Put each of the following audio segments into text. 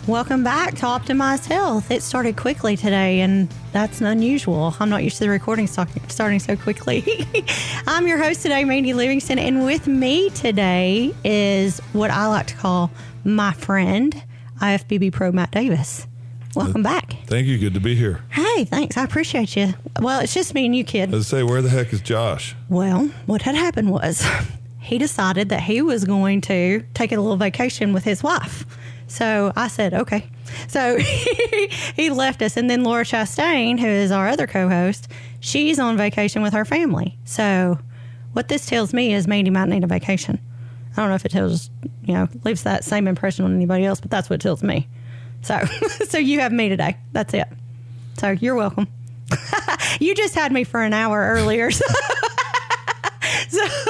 Welcome back to Optimized Health. It started quickly today, and that's unusual. I'm not used to the recording starting so quickly. I'm your host today, Mandy Livingston, and with me today is what I like to call my friend, IFBB Pro Matt Davis. Welcome back. Thank you. Good to be here. Hey, thanks. I appreciate you. Well, it's just me and you, kid. Let's say, where the heck is Josh? Well, what had happened was he decided that he was going to take a little vacation with his wife. So I said, okay. So he left us. And then Laura Chastain, who is our other co-host, she's on vacation with her family. So what this tells me is Mandy might need a vacation. I don't know if it tells, leaves that same impression on anybody else, but that's what it tells me. So, so you have me today. That's it. So you're welcome. You just had me for an hour earlier. So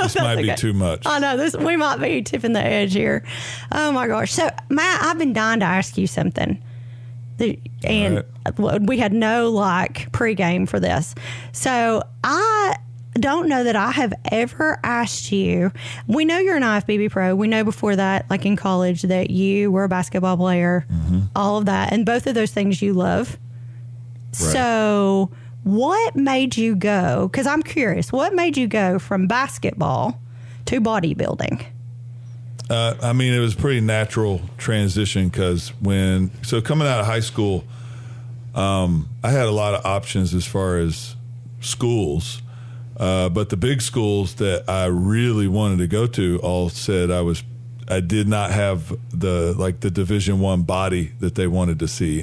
this might be too much. I know we might be tipping the edge here. Oh my gosh! So Matt, I've been dying to ask you something, and we had no pregame for this. So I don't know that I have ever asked you. We know you're an IFBB pro. We know before that, like in college, that you were a basketball player. Mm-hmm. All of that, and both of those things you love. Right. So what made you go? Because I'm curious. What made you go from basketball to bodybuilding? It was a pretty natural transition because coming out of high school, I had a lot of options as far as schools, but the big schools that I really wanted to go to all said I did not have the Division I body that they wanted to see,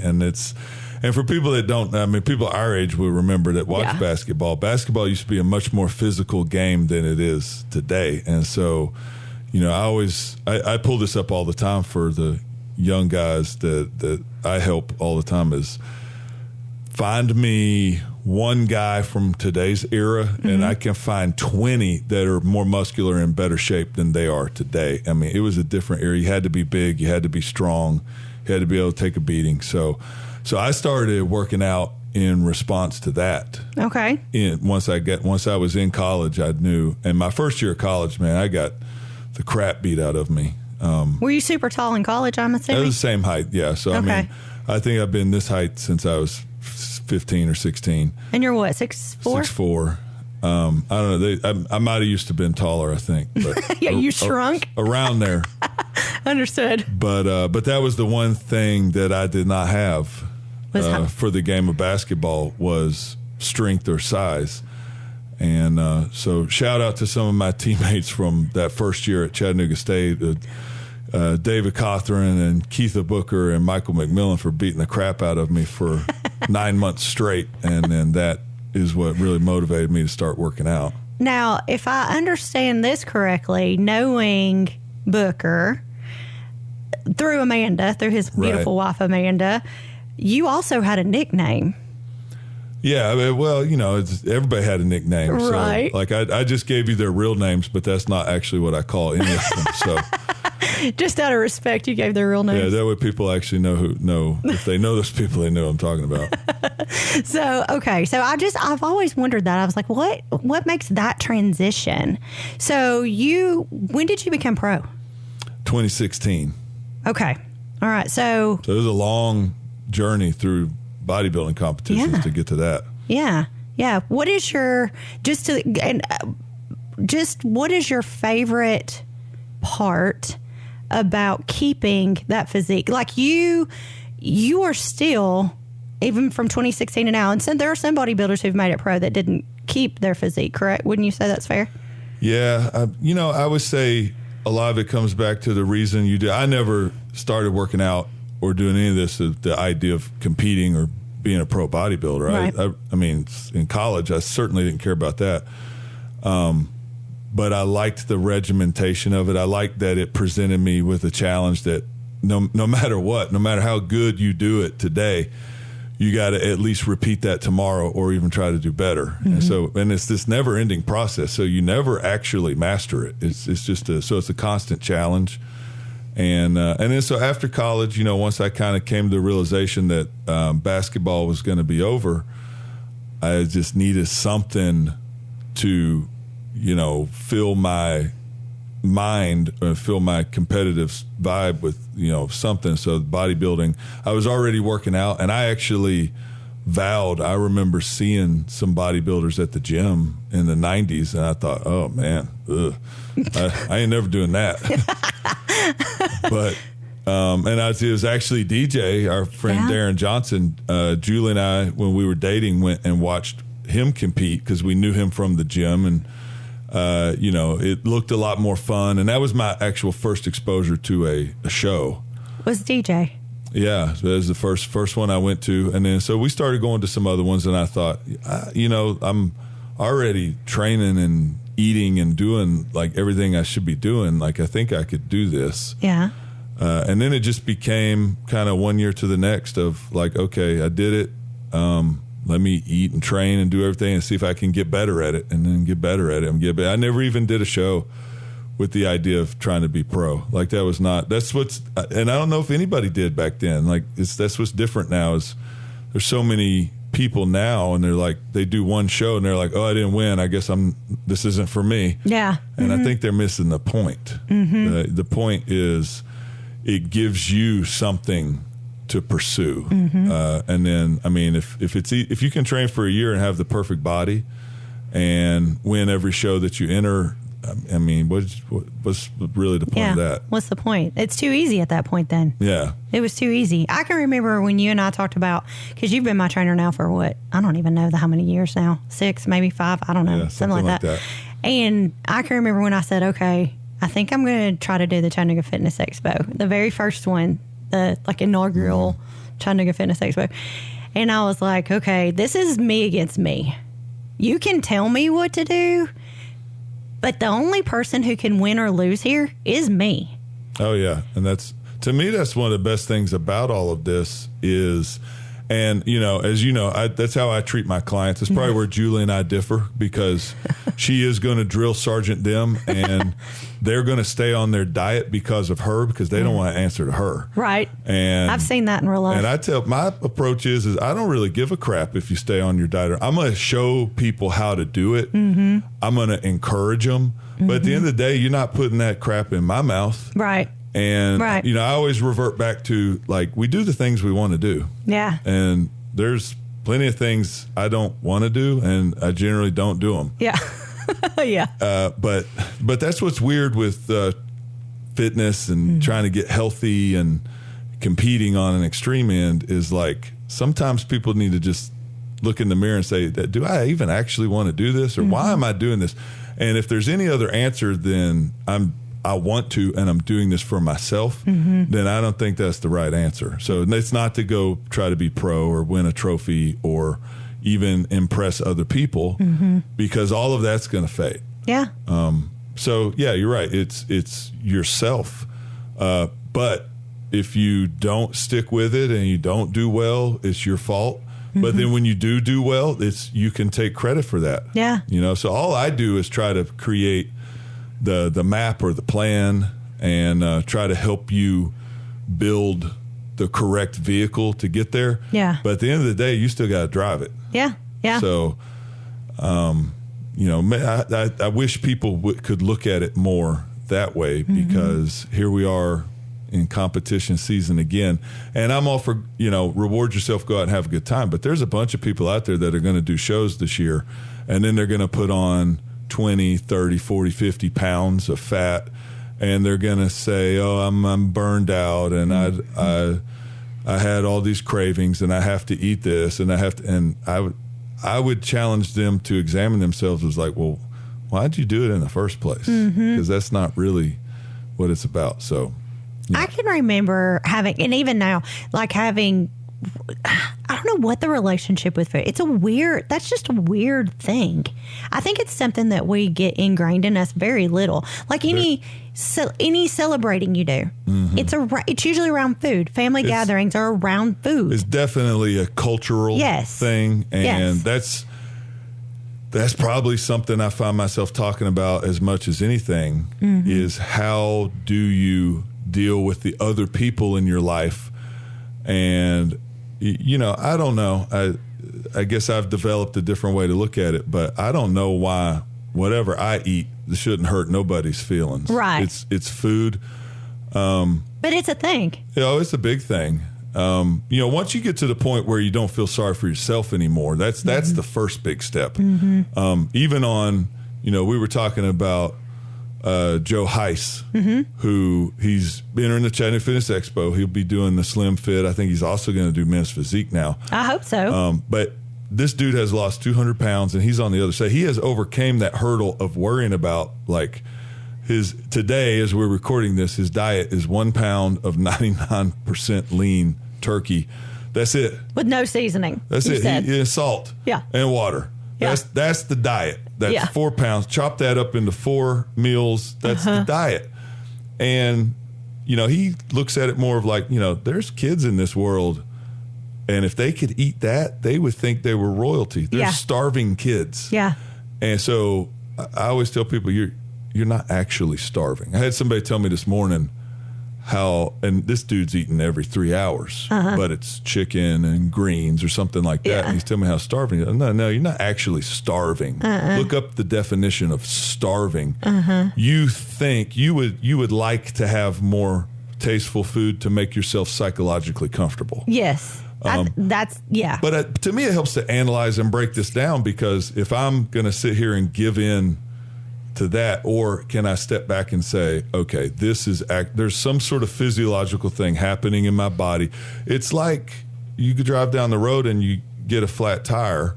and for people that don't, people our age will remember that watch basketball. Basketball used to be a much more physical game than it is today. And so, I pull this up all the time for the young guys that I help all the time is find me one guy from today's era, mm-hmm. and I can find 20 that are more muscular and better shape than they are today. It was a different era. You had to be big. You had to be strong. You had to be able to take a beating. So I started working out in response to that. Okay. Once I was in college, I knew. And my first year of college, man, I got the crap beat out of me. Were you super tall in college, I'm assuming? It was the same height, yeah. So, okay. I think I've been this height since I was 15 or 16. And you're what, 6'4"? 6'4". I don't know. I might have used to been taller, I think. But yeah, you shrunk? Around there. Understood. But that was the one thing that I did not have for the game of basketball was strength or size. And so shout out to some of my teammates from that first year at Chattanooga State, David Cothran and Keitha Booker and Michael McMillan for beating the crap out of me for 9 months straight. And then that is what really motivated me to start working out. Now, if I understand this correctly, knowing Booker through Amanda, through his beautiful wife Amanda, you also had a nickname. Yeah, everybody had a nickname. Right. So, I just gave you their real names, but that's not actually what I call any of them. So, just out of respect, you gave their real names. Yeah, that way people actually know if they know those people, they know what I'm talking about. So, okay. So I've always wondered that. I was like, what makes that transition? So when did you become pro? 2016. Okay. All right. So it was a long journey through bodybuilding competitions to get to that. Yeah. Yeah. What is your what is your favorite part about keeping that physique? Like you are still, even from 2016 to now, and there are some bodybuilders who've made it pro that didn't keep their physique, correct? Wouldn't you say that's fair? Yeah. I would say a lot of it comes back to the reason you do. I never started working out or doing any of this, the idea of competing or being a pro bodybuilder. Right. In college, I certainly didn't care about that. But I liked the regimentation of it. I liked that it presented me with a challenge that no matter what, no matter how good you do it today, you got to at least repeat that tomorrow or even try to do better. Mm-hmm. And it's this never ending process. So you never actually master it. It's just it's a constant challenge. And then so after college, once I kind of came to the realization that basketball was going to be over, I just needed something to, fill my mind or feel my competitive vibe with, something. So bodybuilding, I was already working out, and I actually vowed, I remember seeing some bodybuilders at the gym in the 90s, and I thought, oh man, I ain't never doing that. But it was actually DJ, our friend Darren Johnson. Julie and I, when we were dating, went and watched him compete because we knew him from the gym, and it looked a lot more fun. And that was my actual first exposure to a show. Was DJ? Yeah, so that was the first one I went to, and then so we started going to some other ones, and I thought, I'm already training and eating and doing like everything I should be doing. Like I think I could do this. Yeah. And then it just became kind of one year to the next of like, okay, I did it. Let me eat and train and do everything and see if I can get better at it, and then get better at it and get better. I never even did a show with the idea of trying to be pro. Like and I don't know if anybody did back then. Like that's what's different now is there's so many people now, and they're like, they do one show and they're like, oh, I didn't win. I guess this isn't for me. Yeah. And I think they're missing the point. The point is it gives you something to pursue. And then, I mean, if you can train for a year and have the perfect body and win every show that you enter, I mean, what's really the point of that? What's the point? It's too easy at that point then. Yeah. It was too easy. I can remember when you and I talked about, because you've been my trainer now for what? I don't even know how many years now. 6, maybe 5. I don't know. Yeah, something like that. And I can remember when I said, okay, I think I'm going to try to do the Chattanooga Fitness Expo. The very first one, the inaugural Chattanooga Fitness Expo. And I was like, okay, this is me against me. You can tell me what to do, but the only person who can win or lose here is me. Oh, yeah. And to me, that's one of the best things about all of this is, and, as you know, that's how I treat my clients. It's probably where Julie and I differ, because she is going to drill Sergeant them, and they're going to stay on their diet because of her, because they don't want to answer to her. Right. And I've seen that in real life. And my approach is I don't really give a crap if you stay on your diet. I'm going to show people how to do it. I'm going to encourage them. But at the end of the day, you're not putting that crap in my mouth. Right. And, I always revert back to, like, we do the things we want to do. Yeah. And there's plenty of things I don't want to do, and I generally don't do them. Yeah. Yeah. But that's what's weird with fitness and trying to get healthy and competing on an extreme end is, like, sometimes people need to just look in the mirror and say, do I even actually want to do this? Or why am I doing this? And if there's any other answer than I want to, and I'm doing this for myself, then I don't think that's the right answer. So it's not to go try to be pro or win a trophy or even impress other people, because all of that's going to fade. Yeah. So yeah, you're right. It's yourself. But if you don't stick with it and you don't do well, it's your fault. But then when you do well, you can take credit for that. Yeah. So all I do is try to create the map or the plan and try to help you build the correct vehicle to get there. Yeah. But at the end of the day, you still got to drive it. Yeah. Yeah. So, I wish people could look at it more that way, because here we are in competition season again. And I'm all for, reward yourself, go out and have a good time. But there's a bunch of people out there that are going to do shows this year, and then they're going to put on 20, 30, 40, 50 pounds of fat, and they're going to say, oh, I'm burned out, and I had all these cravings, and I have to eat this, and I would challenge them to examine themselves as like, well, why'd you do it in the first place? Because that's not really what it's about. So I can remember having, and even now, like having, I don't know what the relationship with food. That's just a weird thing. I think it's something that we get ingrained in us very little. Like any celebrating you do, it's usually around food. Family gatherings are around food. It's definitely a cultural thing, and that's probably something I find myself talking about as much as anything. Is how do you deal with the other people in your life? And I don't know. I guess I've developed a different way to look at it, but I don't know why whatever I eat shouldn't hurt nobody's feelings. Right. It's food. But it's a thing. It's a big thing. Once you get to the point where you don't feel sorry for yourself anymore, that's the first big step. Even on, we were talking about Joe Heiss, who he's entering the Chattanooga Fitness Expo. He'll be doing the Slim Fit. I think he's also going to do men's physique now. I hope so. But this dude has lost 200 pounds, and he's on the other side. He has overcame that hurdle of worrying about, like, today, as we're recording this, his diet is 1 pound of 99% lean turkey. That's it. With no seasoning. That's it. He salt. Yeah. And water. Yeah. That's the diet. That's 4 pounds. Chop that up into 4 meals. That's the diet. And, he looks at it more of like, there's kids in this world, and if they could eat that, they would think they were royalty. They're starving kids. Yeah. And so I always tell people, you're not actually starving. I had somebody tell me this morning and this dude's eating every 3 hours, but it's chicken and greens or something like that. Yeah. And he's telling me how starving he is. No, you're not actually starving. Look up the definition of starving. You think you would like to have more tasteful food to make yourself psychologically comfortable. Yes. But to me, it helps to analyze and break this down, because if I'm going to sit here and give in to that, or can I step back and say, okay, there's some sort of physiological thing happening in my body. It's like you could drive down the road and you get a flat tire.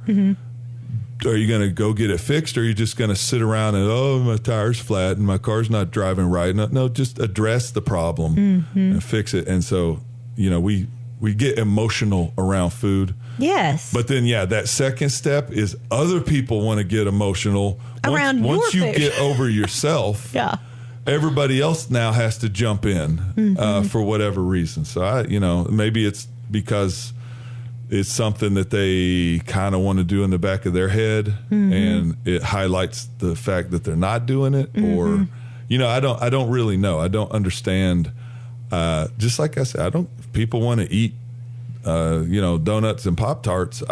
Are you going to go get it fixed, or are you just going to sit around and, my tire's flat and my car's not driving right? No, just address the problem and fix it. And so, we get emotional around food. Yes. But then, that second step is other people want to get emotional. Around once your you food. get over yourself, Yeah. everybody else now has to jump in for whatever reason. So, maybe it's because it's something that they kind of want to do in the back of their head, and it highlights the fact that they're not doing it. Or, I don't really know. I don't understand. Just like I said, if people want to eat, donuts and Pop-Tarts,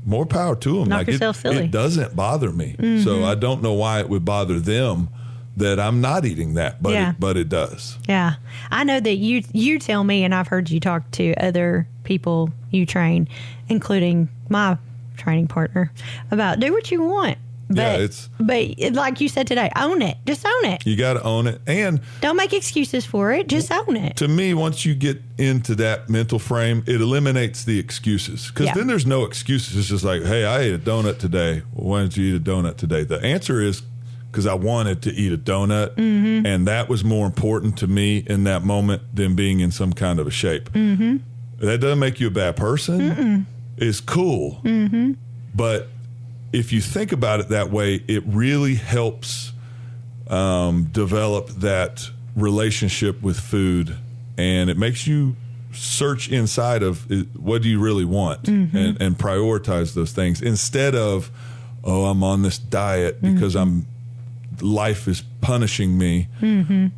more power to them. Knock yourself silly. It doesn't bother me. So I don't know why it would bother them that I'm not eating that, but it does. Yeah. I know that you tell me, and I've heard you talk to other people you train, including my training partner, about do what you want. But like you said today, own it. Just own it. You got to own it. And don't make excuses for it. Just own it. To me, once you get into that mental frame, it eliminates the excuses. Because then there's no excuses. It's just like, hey, I ate a donut today. Well, why didn't you eat a donut today? The answer is because I wanted to eat a donut. And that was more important to me in that moment than being in some kind of a shape. That doesn't make you a bad person. It's cool. But if you think about it that way, it really helps develop that relationship with food, and it makes you search inside of what do you really want, and prioritize those things instead of, I'm on this diet because life is punishing me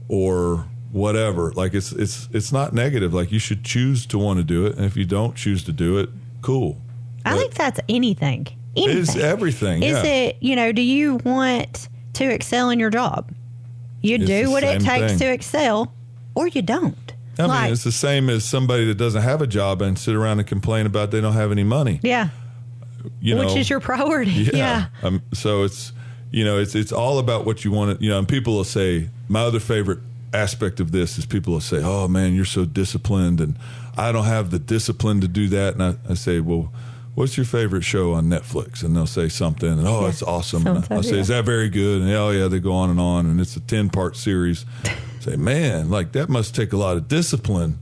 or whatever. Like it's not negative. Like you should choose to want to do it, and if you don't choose to do it, cool. I think that's anything. It's everything. Is it, do you want to excel in your job? You do what it takes to excel, or you don't. I mean, it's the same as somebody that doesn't have a job and sit around and complain about they don't have any money. Yeah. Which is your priority. Yeah. So it's all about what you want to, and people will say, my other favorite aspect of this is people will say, oh man, you're so disciplined and I don't have the discipline to do that. And I say, well, what's your favorite show on Netflix? And they'll say something, and it's awesome. And I'll say, is that very good? And they go on, and it's a 10-part series. Say, man, like that must take a lot of discipline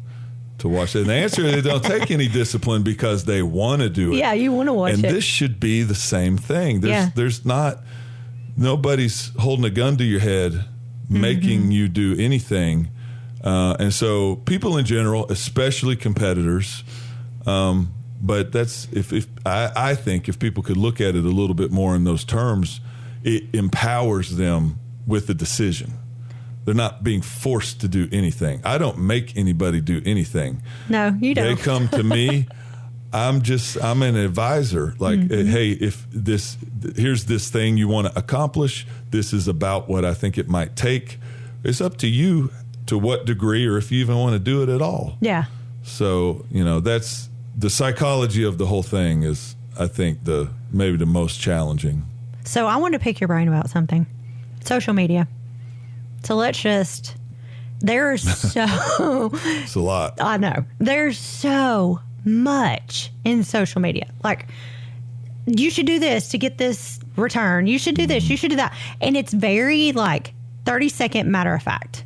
to watch it. And the answer is they don't take any discipline because they want to do it. Yeah, you want to watch it. And this should be the same thing. There's nobody's holding a gun to your head making you do anything. And so people in general, especially competitors, but that's I think if people could look at it a little bit more in those terms, it empowers them with the decision. They're not being forced to do anything. I don't make anybody do anything. No, you don't. They come to me. I'm an advisor. Like, hey, here's this thing you want to accomplish. This is about what I think it might take. It's up to you to what degree, or if you even want to do it at all. Yeah. So, that's the psychology of the whole thing is, I think, maybe the most challenging. So I want to pick your brain about something. Social media. So there's so... It's a lot. I know. There's so much in social media. Like, you should do this to get this return. You should do this. You should do that. And it's very 30-second matter of fact.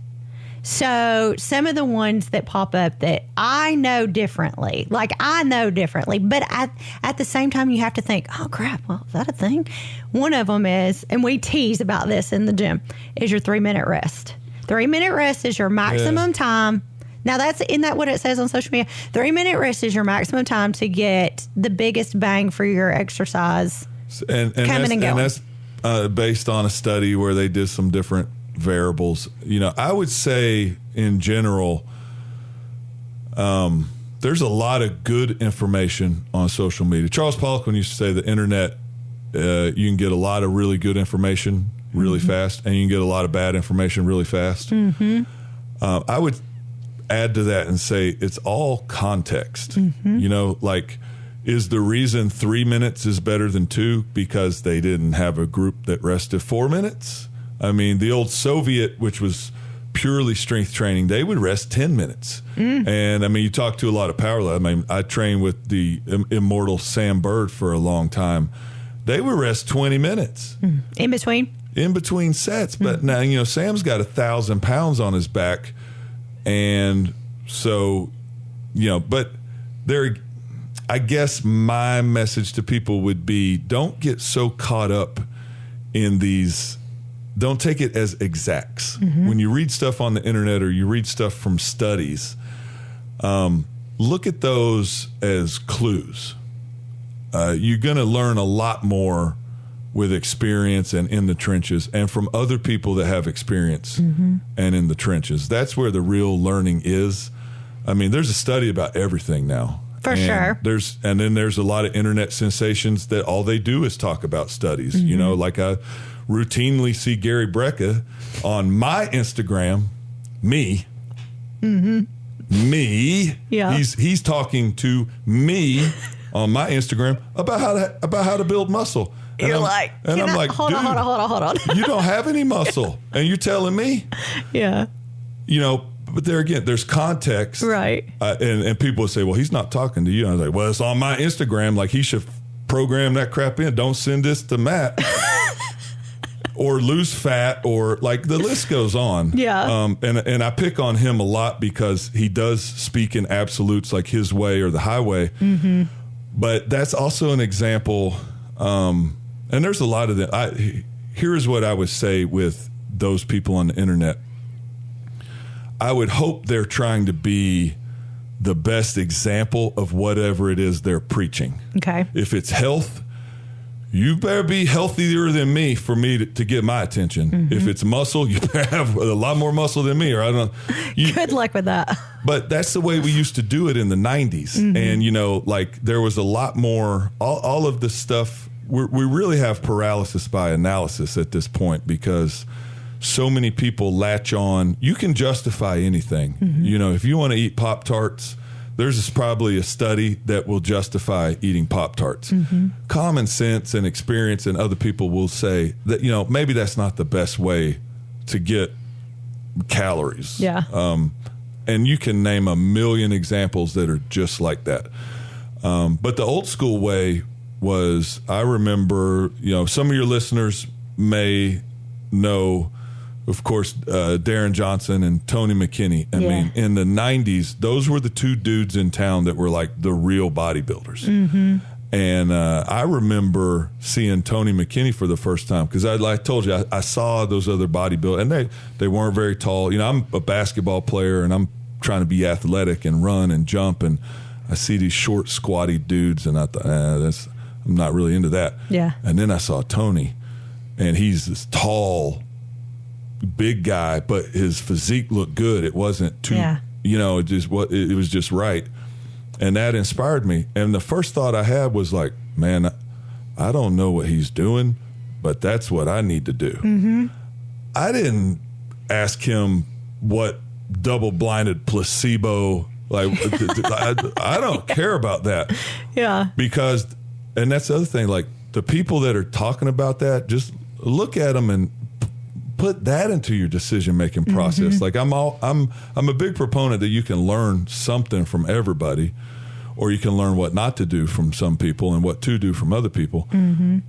So some of the ones that pop up that I know differently, but at the same time, you have to think, oh, crap, well, is that a thing? One of them is, and we tease about this in the gym, is your 3-minute rest. 3-minute rest is your maximum time. Now, isn't that what it says on social media? 3-minute rest is your maximum time to get the biggest bang for your exercise coming and going. And that's based on a study where they did some different variables. I would say in general, there's a lot of good information on social media. Charles Poliquin used to say the internet, you can get a lot of really good information really fast, and you can get a lot of bad information really fast. I would add to that and say it's all context. Is the reason 3 minutes is better than 2 because they didn't have a group that rested 4 minutes? I mean, the old Soviet, which was purely strength training, they would rest 10 minutes. And I mean, you talk to a lot of powerlifters. I trained with the immortal Sam Bird for a long time. They would rest 20 minutes. In between sets. But now, Sam's got 1,000 pounds on his back. And so, but I guess my message to people would be, don't get so caught up in these. Don't take it as exacts. When you read stuff on the internet or you read stuff from studies, look at those as clues. You're going to learn a lot more with experience and in the trenches and from other people that have experience and in the trenches. That's where the real learning is. I mean, there's a study about everything now. For sure. And then there's a lot of internet sensations that all they do is talk about studies. Like I routinely see Gary Brecka on my Instagram, me. Yeah. He's talking to me on my Instagram about how to build muscle. And I'm like, hold on. You don't have any muscle, and you're telling me? Yeah. But there again, there's context, right? And people would say, "Well, he's not talking to you." And I was like, "Well, it's on my Instagram. Like he should program that crap in. Don't send this to Matt." Or lose fat, or like the list goes on. Yeah. And I pick on him a lot because he does speak in absolutes, like his way or the highway. But that's also an example. And there's a lot of them. Here's what I would say with those people on the internet. I would hope they're trying to be the best example of whatever it is they're preaching. Okay. If it's health, you better be healthier than me for me to get my attention. If it's muscle, you better have a lot more muscle than me, or I don't know. Good luck with that. But that's the way we used to do it in the 90s. And, there was a lot more, all of this stuff. We really have paralysis by analysis at this point because so many people latch on. You can justify anything. If you want to eat Pop-Tarts, there's probably a study that will justify eating Pop-Tarts. Common sense and experience and other people will say that, maybe that's not the best way to get calories. Yeah. And you can name a million examples that are just like that. But the old school way was, I remember, some of your listeners may know, of course, Darren Johnson and Tony McKinney. I mean, in the 90s, those were the two dudes in town that were like the real bodybuilders. And I remember seeing Tony McKinney for the first time because I told you, I saw those other bodybuilders, and they weren't very tall. I'm a basketball player, and I'm trying to be athletic and run and jump, and I see these short, squatty dudes, and I thought, I'm not really into that. Yeah. And then I saw Tony, and he's this tall, big guy, but his physique looked good. It wasn't too, it was just right. And that inspired me. And the first thought I had was like, man, I don't know what he's doing, but that's what I need to do. Mm-hmm. I didn't ask him what double-blinded placebo, like, I don't care about that. Yeah. Because, and that's the other thing, like the people that are talking about that, just look at them and put that into your decision-making process. Mm-hmm. Like I'm a big proponent that you can learn something from everybody, or you can learn what not to do from some people and what to do from other people. Mm-hmm.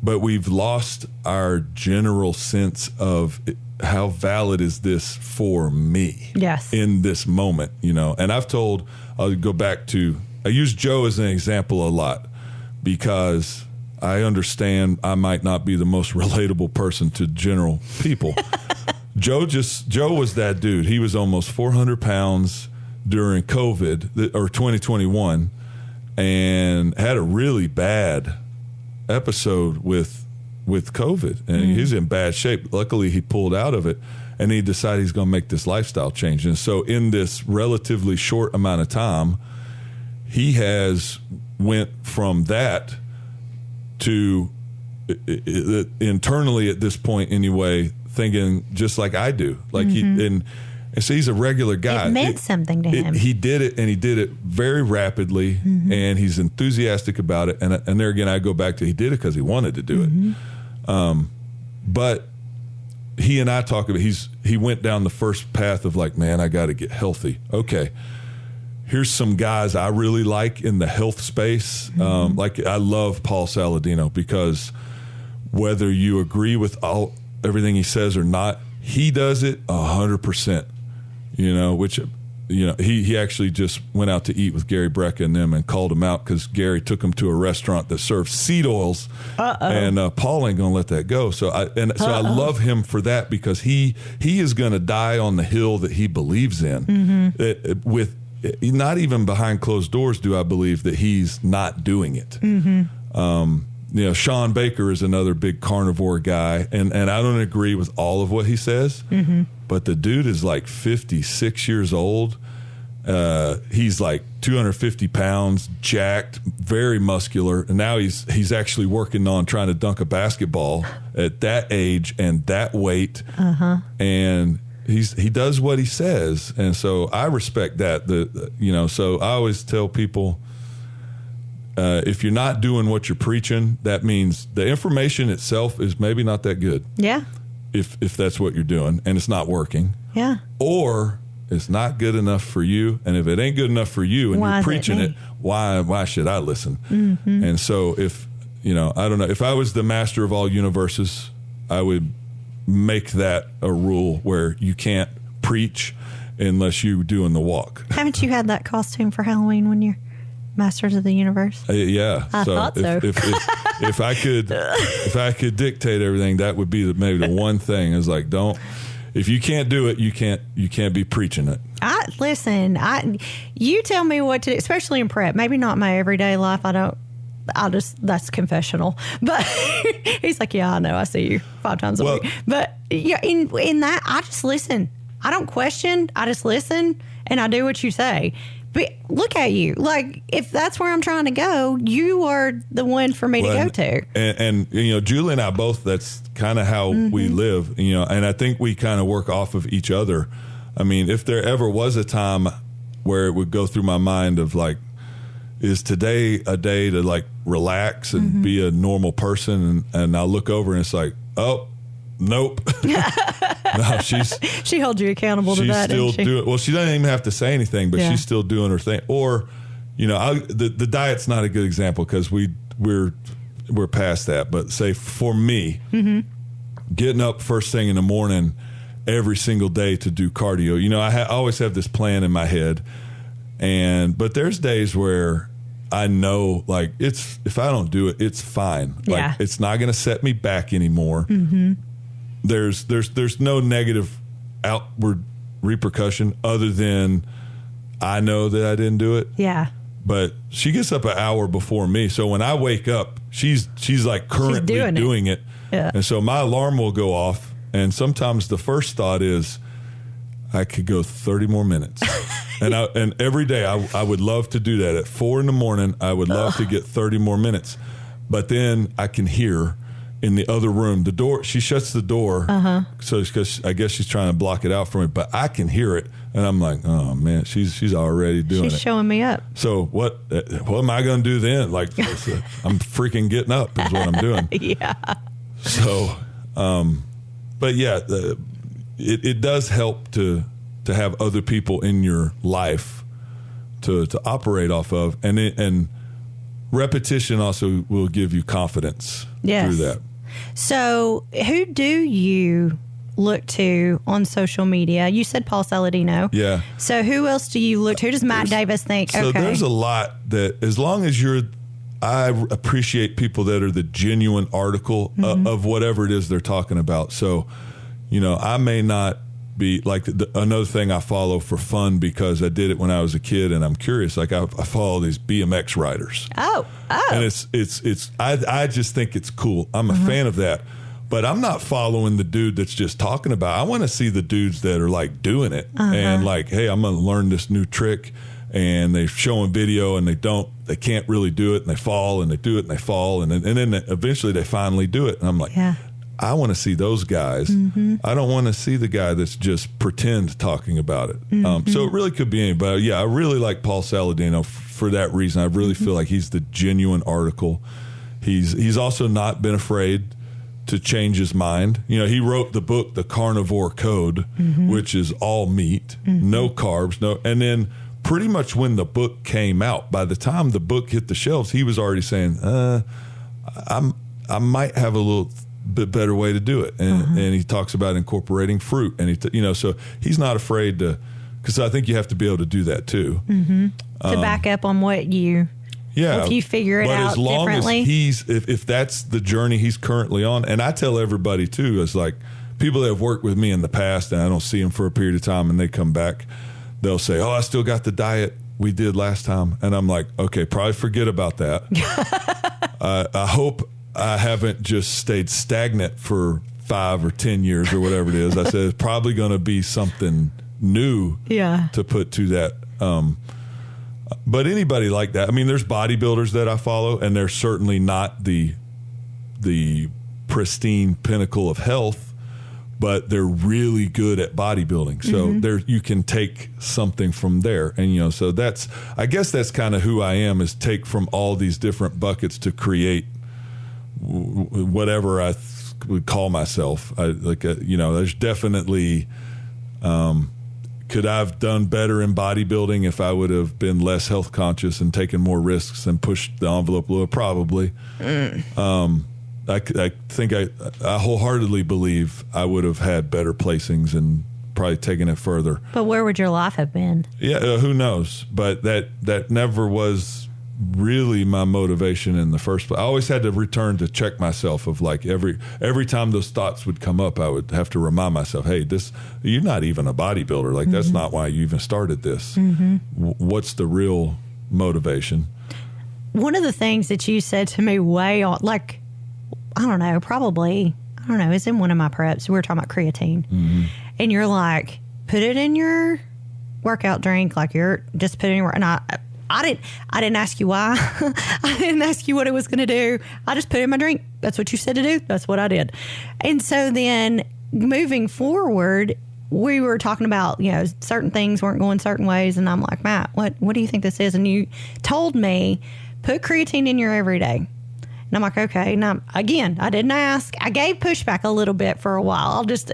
But we've lost our general sense of how valid is this for me? Yes. In this moment, you know. And I'll go back to, I use Joe as an example a lot because I understand I might not be the most relatable person to general people. Joe was that dude. He was almost 400 pounds during COVID or 2021 and had a really bad episode with COVID, and he's in bad shape. Luckily, he pulled out of it, and he decided he's going to make this lifestyle change. And so in this relatively short amount of time, he has went from that to internally at this point anyway, thinking just like I do. Like and so he's a regular guy. It meant something to him. He did it, and he did it very rapidly, and he's enthusiastic about it. And there again, I go back to he did it because he wanted to do it. But he and I talk about, he went down the first path of like, man, I got to get healthy. Okay, here's some guys I really like in the health space. Like I love Paul Saladino because whether you agree with everything he says or not, he does it 100%. You know, which, you know, he actually just went out to eat with Gary Brecka and them and called him out because Gary took him to a restaurant that served seed oils. And Paul ain't going to let that go. So I love him for that because he is going to die on the hill that he believes in. With not even behind closed doors do I believe that he's not doing it. You know, Sean Baker is another big carnivore guy, and I don't agree with all of what he says, but the dude is like 56 years old. He's like 250 pounds, jacked, very muscular, and now he's actually working on trying to dunk a basketball at that age and that weight, and he does what he says, and so I respect that. You know, so I always tell people, if you're not doing what you're preaching, that means the information itself is maybe not that good. Yeah. If that's what you're doing and it's not working. Yeah. Or it's not good enough for you. And if it ain't good enough for you and you're preaching it, why should I listen? And so if, you know, I don't know, if I was the master of all universes, I would make that a rule where you can't preach unless you're doing the walk. Haven't you had that costume for Halloween when you're Masters of the Universe? Yeah. I thought so. If I could dictate everything, that would be maybe the one thing is like, if you can't do it, you can't be preaching it. You tell me what to do, especially in prep, maybe not my everyday life. That's confessional, but he's like, yeah, I know. I see you 5 times a week, but yeah, in that, I just listen. I don't question. I just listen and I do what you say. But look at you. Like, if that's where I'm trying to go, you are the one for me to go to. And, you know, Julie and I both, that's kind of how we live, you know, and I think we kind of work off of each other. I mean, if there ever was a time where it would go through my mind of like, is today a day to like relax and be a normal person? And I'll look over and it's like, oh, nope. No, she holds you accountable to that. She's still doing. Well, she doesn't even have to say anything, but she's still doing her thing. Or, you know, the diet's not a good example because we're past that. But say for me, getting up first thing in the morning every single day to do cardio. You know, I always have this plan in my head, but there's days where I know like if I don't do it, it's fine. Like it's not going to set me back anymore. There's no negative outward repercussion other than I know that I didn't do it. Yeah. But she gets up an hour before me. So when I wake up, she's like currently doing it. Yeah. And so my alarm will go off. And sometimes the first thought is, I could go 30 more minutes. and every day I would love to do that. At 4 a.m, I would love to get 30 more minutes. But then I can hear in the other room, the door, she shuts the door. So because I guess she's trying to block it out for me, but I can hear it. And I'm like, oh man, she's already doing it. She's showing me up. So what am I going to do then? Like, I'm freaking getting up is what I'm doing. Yeah. So, but yeah, it does help to have other people in your life to operate off of, and repetition also will give you confidence through that. So, who do you look to on social media? You said Paul Saladino. Yeah. So, who else do you look to? Who does Matt Davis think? So there's a lot that, as long as I appreciate people that are the genuine article of whatever it is they're talking about. So, I may not be like another thing I follow for fun because I did it when I was a kid and I'm curious. Like I follow these BMX riders. Oh. And I just think it's cool. I'm a fan of that, but I'm not following the dude that's just talking about it. I want to see the dudes that are like doing it and like, hey, I'm going to learn this new trick, and they're showing video and they can't really do it, and they fall and they do it and they fall. And then eventually they finally do it. And I'm like, I want to see those guys. I don't want to see the guy that's just pretend talking about it. So it really could be anybody. Yeah, I really like Paul Saladino for that reason. I really feel like he's the genuine article. He's also not been afraid to change his mind. He wrote the book, The Carnivore Code, which is all meat, no carbs, and then pretty much when the book came out, by the time the book hit the shelves, he was already saying, I might have a little bit better way to do it. And he talks about incorporating fruit, and so he's not afraid to, because I think you have to be able to do that too. To back up on what if you figure it out differently. As if that's the journey he's currently on, and I tell everybody too, it's like people that have worked with me in the past and I don't see them for a period of time and they come back, they'll say, oh, I still got the diet we did last time. And I'm like, okay, probably forget about that. I hope I haven't just stayed stagnant for 5 or 10 years or whatever it is. I said, it's probably going to be something new to put to that. But anybody like that, I mean, there's bodybuilders that I follow, and they're certainly not the pristine pinnacle of health, but they're really good at bodybuilding. So you can take something from there. And, so I guess that's kind of who I am, is take from all these different buckets to create whatever I would call myself. There's definitely, could I have done better in bodybuilding if I would have been less health conscious and taken more risks and pushed the envelope a little? Probably. I think I wholeheartedly believe I would have had better placings and probably taken it further. But where would your life have been? Yeah, who knows? But that never was really my motivation in the first place. I always had to return to check myself of like every time those thoughts would come up, I would have to remind myself, hey, you're not even a bodybuilder. Like that's not why you even started this. What's the real motivation? One of the things that you said to me it's in one of my preps. We were talking about creatine. And you're like, put it in your workout drink. Like you're just putting it in your, and I didn't ask you why. I didn't ask you what it was going to do. I just put it in my drink. That's what you said to do. That's what I did. And so then moving forward, we were talking about, certain things weren't going certain ways. And I'm like, Matt, what do you think this is? And you told me, put creatine in your everyday. And I'm like, okay. Now, again, I didn't ask. I gave pushback a little bit for a while. this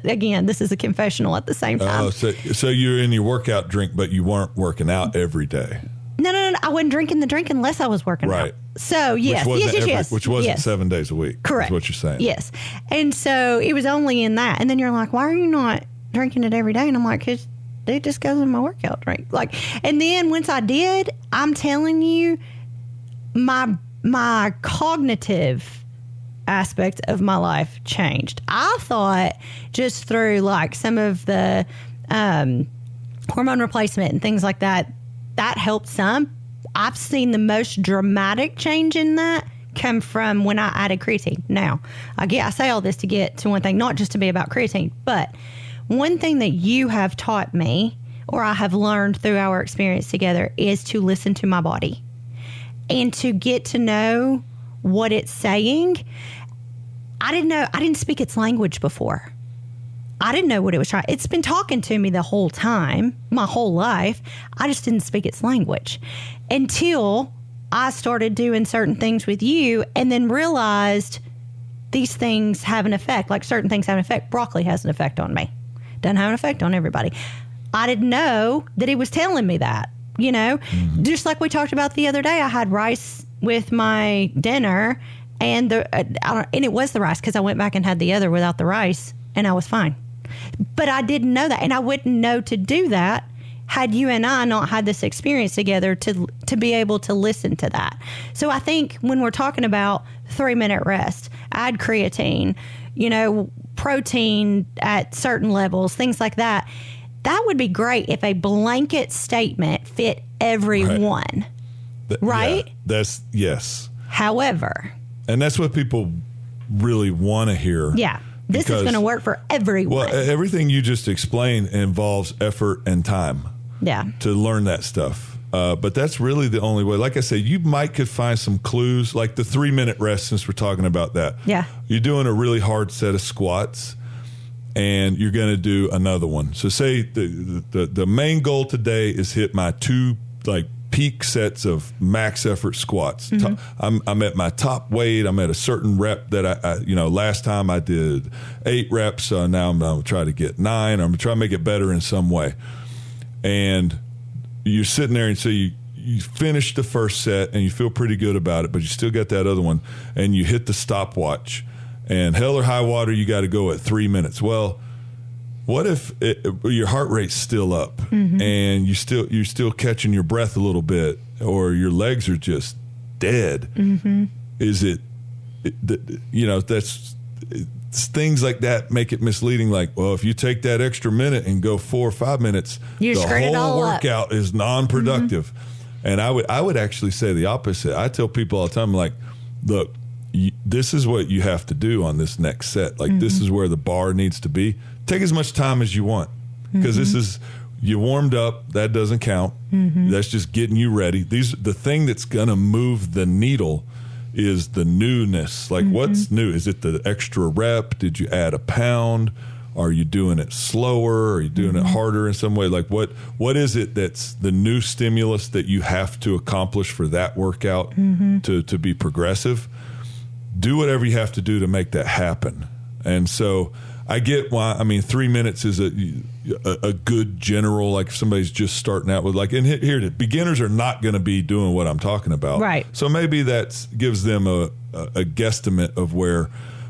is a confessional at the same time. So you're in your workout drink, but you weren't working out every day. No. I wasn't drinking the drink unless I was working out. So, yes. Which wasn't 7 days a week. Correct. Is what you're saying. Yes. And so it was only in that. And then you're like, why are you not drinking it every day? And I'm like, because it just goes in my workout drink. And then once I did, I'm telling you, my cognitive aspect of my life changed. I thought just through some of the hormone replacement and things like that helped some. I've seen the most dramatic change in that come from when I added creatine. Now, I say all this to get to one thing, not just to be about creatine, but one thing that you have taught me, or I have learned through our experience together, is to listen to my body and to get to know what it's saying. I didn't speak its language before. I didn't know what it was trying. It's been talking to me the whole time, my whole life. I just didn't speak its language until I started doing certain things with you and then realized these things have an effect. Like certain things have an effect. Broccoli has an effect on me. Doesn't have an effect on everybody. I didn't know that it was telling me that, just like we talked about the other day. I had rice with my dinner and it was the rice because I went back and had the other without the rice and I was fine. But I didn't know that, and I wouldn't know to do that had you and I not had this experience together to be able to listen to that. So I think when we're talking about 3-minute rest, add creatine, protein at certain levels, things like that, that would be great if a blanket statement fit everyone, right? Yeah, yes. However. And that's what people really want to hear. Yeah. This is going to work for everyone. Well, everything you just explained involves effort and time. Yeah. To learn that stuff. But that's really the only way. Like I said, you could find some clues, like the 3-minute rest, since we're talking about that. Yeah. You're doing a really hard set of squats and you're going to do another one. So say the main goal today is hit my 2 peak sets of max effort squats. Mm-hmm. I'm at my top weight. I'm at a certain rep that I last time I did 8 reps. So now I'm going to try to get 9. I'm going to try to make it better in some way. And you're sitting there and so you finish the first set and you feel pretty good about it, but you still got that other one and you hit the stopwatch and hell or high water, you got to go at 3 minutes. Well, what if your heart rate's still up mm-hmm. and you're still catching your breath a little bit, or your legs are just dead? Mm-hmm. Is it that's things like that make it misleading. Like, well, if you take that extra minute and go 4 or 5 minutes, the whole workout is non-productive. Mm-hmm. And I would actually say the opposite. I tell people all the time, like, look, this is what you have to do on this next set. Like, mm-hmm. this is where the bar needs to be. Take as much time as you want, because mm-hmm. this is, you warmed up. That doesn't count. Mm-hmm. That's just getting you ready. The thing that's going to move the needle is the newness. Like, mm-hmm. what's new? Is it the extra rep? Did you add a pound? Are you doing it slower? Are you doing mm-hmm. it harder in some way? Like, what is it that's the new stimulus that you have to accomplish for that workout mm-hmm. to be progressive? Do whatever you have to do to make that happen. And so I get why. I mean, 3 minutes is a good general. Like, if somebody's just starting out with, like, and here beginners are not going to be doing what I'm talking about, right? So maybe that gives them a guesstimate of where.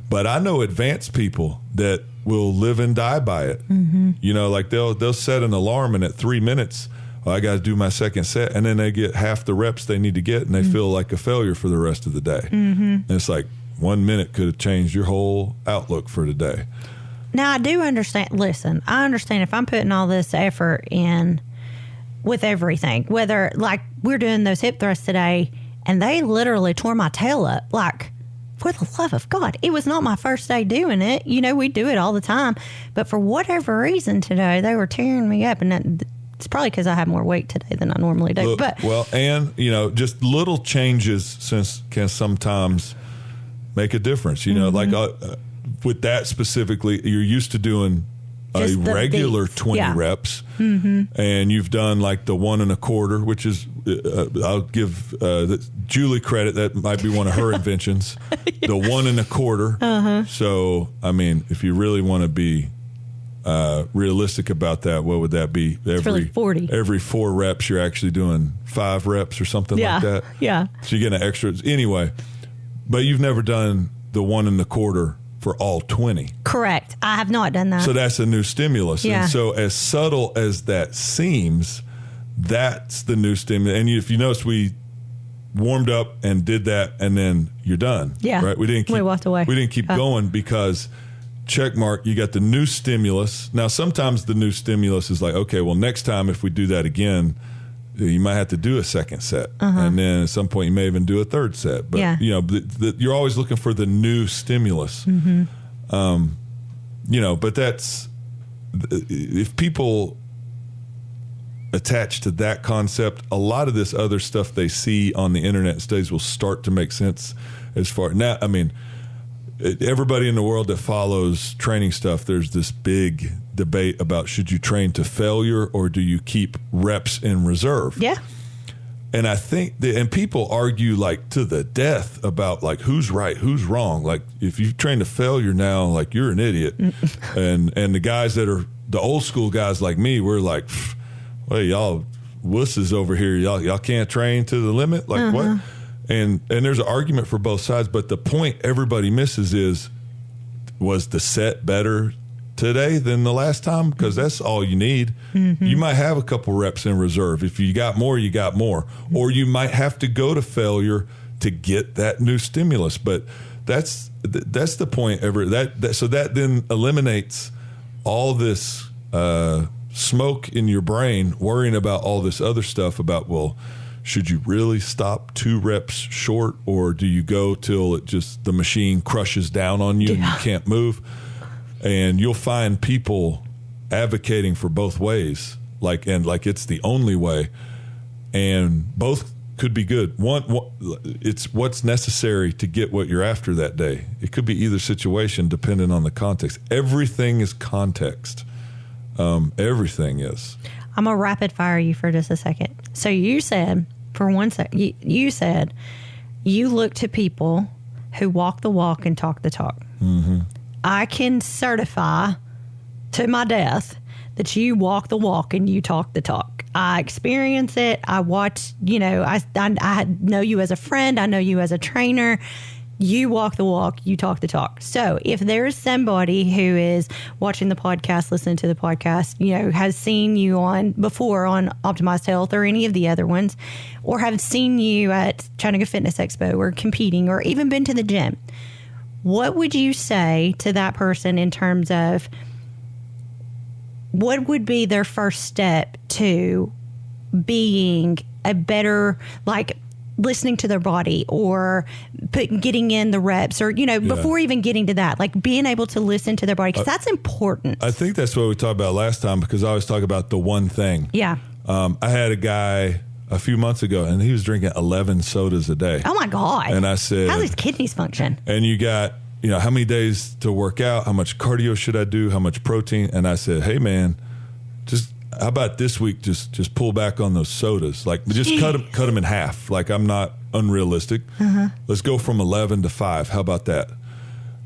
But I know advanced people that will live and die by it. Mm-hmm. Like they'll set an alarm, and at 3 minutes, I got to do my second set, and then they get half the reps they need to get, and they mm-hmm. feel like a failure for the rest of the day. Mm-hmm. And it's like 1 minute could have changed your whole outlook for the day. Now, I do understand. Listen, I understand if I'm putting all this effort in with everything, whether, like, we're doing those hip thrusts today, and they literally tore my tail up. Like, for the love of God, it was not my first day doing it. We do it all the time. But for whatever reason today, they were tearing me up. And it's probably because I have more weight today than I normally do. And, just little changes can sometimes make a difference. Mm-hmm. Like, with that specifically, you're used to doing just a regular 20 reps, mm-hmm. and you've done like the 1 1/4, which is I'll give Julie credit. That might be one of her inventions. Yeah. The 1 1/4. Uh-huh. So, I mean, if you really want to be realistic about that, what would that be? It's really 40. Every 4 reps, you're actually doing 5 reps or something like that. Yeah. So you get an extra. Anyway, but you've never done the 1 1/4 for all 20. Correct. I have not done that. So that's a new stimulus. Yeah. And so as subtle as that seems, that's the new stimulus. And if you notice, we warmed up and did that, and then you're done. Yeah. Right? We walked away. We didn't keep going because, check mark, you got the new stimulus. Now, sometimes the new stimulus is like, okay, well, next time if we do that again, you might have to do a second set, uh-huh. and then at some point you may even do a third set. But you're always looking for the new stimulus. Mm-hmm. But that's if people attach to that concept, a lot of this other stuff they see on the internet and studies will start to make sense. As far now, I mean, everybody in the world that follows training stuff, there's this big debate about should you train to failure or do you keep reps in reserve? Yeah. And I think and people argue like to the death about like who's right, who's wrong. Like if you train to failure now, like you're an idiot. and the guys that are the old school guys like me, we're like, well, y'all wusses over here. Y'all can't train to the limit. Like what? And there's an argument for both sides. But the point everybody misses was the set better today than the last time? Because that's all you need. You might have a couple reps in reserve. If you got more, you got more. Or you might have to go to failure to get that new stimulus. But that's the point. So that then eliminates all this smoke in your brain, worrying about all this other stuff about, well, should you really stop 2 reps short, or do you go till it just the machine crushes down on you and you can't move? And you'll find people advocating for both ways, like it's the only way, and both could be good. One, it's what's necessary to get what you're after that day. It could be either situation depending on the context. Everything is context. Everything is. I'm gonna rapid fire you for just a second. So you said for 1 second, you said you look to people who walk the walk and talk the talk. Mm-hmm. I can certify to my death that you walk the walk and you talk the talk. I experience it. I watch, I know you as a friend. I know you as a trainer. You walk the walk, you talk the talk. So if there's somebody who is watching the podcast, listening to the podcast, has seen you before on Optimized Health or any of the other ones, or have seen you at Chattanooga Fitness Expo or competing or even been to the gym, what would you say to that person in terms of what would be their first step to being a better, listening to their body or getting in the reps or, before even getting to that, being able to listen to their body, because that's important. I think that's what we talked about last time, because I always talk about the one thing. Yeah. I had a guy a few months ago and he was drinking 11 sodas a day. Oh my God. And I said, how do his kidneys function? And you got, how many days to work out? How much cardio should I do? How much protein? And I said, hey man, how about this week? Just pull back on those sodas. Just cut them in half. I'm not unrealistic. Let's go from 11 to 5. How about that?